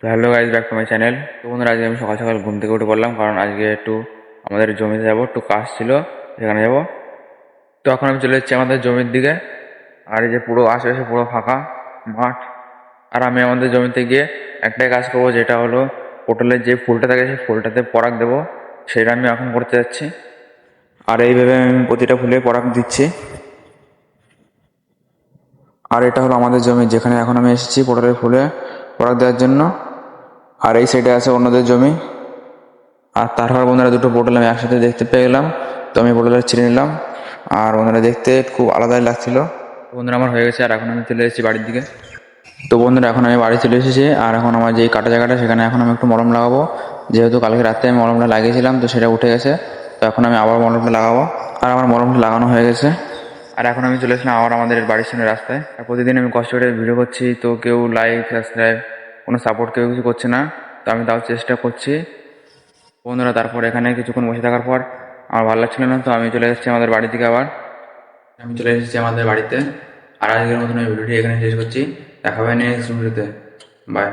তো hello guys, back to my channel. তো বন্ধুরা, আজকে আমি সকাল সকাল ঘুম থেকে উঠে পড়লাম, কারণ আজকে একটু আমাদের জমিতে যাবো, একটু কাজ ছিল, সেখানে যাবো। তো এখন আমি চলে এসেছি আমাদের জমির দিকে। আর এই যে পুরো আশেপাশে পুরো ফাঁকা মাঠ। আর আমি আমাদের জমিতে গিয়ে একটাই কাজ করবো, যেটা হলো পটলের যে ফুলটা থাকে সেই ফুলটাতে পরাগ দেবো, সেটা আমি এখন করতে যাচ্ছি। আর এইভাবে আমি প্রতিটা ফুলে পরাগ দিচ্ছি। আর এটা হলো আমাদের জমি, যেখানে এখন আমি এসেছি পটলের ফুলে পরাগ দেওয়ার জন্য। আর এই সাইডে আছে অন্যদের জমি। আর তারপর বন্ধুরা, দুটো পটল আমি একসাথে দেখতে পেয়ে গেলাম। তো আমি পটলটা ছিঁড়ে নিলাম। আর বন্ধুরা, দেখতে খুব আলাদাই লাগছিল। বন্ধুরা, আমার হয়ে গেছে, আর এখন আমি চলে এসেছি বাড়ির দিকে। তো বন্ধুরা, এখন আমি বাড়ি চলে এসেছি। আর এখন আমার যেই কাটা জায়গাটা, সেখানে এখন আমি একটু মলম লাগাবো। যেহেতু কালকে রাতে আমি মলমটা লাগিয়েছিলাম, তো সেটা উঠে গেছে। তো এখন আমি আবার মলমটা লাগাবো। আর আমার মলমটা লাগানো হয়ে গেছে। আর এখন আমি চলে এসেছিলাম আবার আমাদের বাড়ির সামনে রাস্তায়। আর প্রতিদিন আমি কষ্ট করে ভিডিও করছি, তো কেউ লাইক সাবস্ক্রাইব কোনো সাপোর্ট কেউ কিছু করছে না। তো আমি তাও চেষ্টা করছি। বন্ধুরা, তারপর এখানে কিছুক্ষণ বসে থাকার পর আমার ভালো লাগছিল না, তো আমি চলে এসেছি আমাদের বাড়ি থেকে। আবার আমি চলে এসেছি আমাদের বাড়িতে। আর আজকের মতন এই ভিডিওটি এখানে শেষ করছি। দেখা হবে নেক্সট ভিডিওতে। বাই।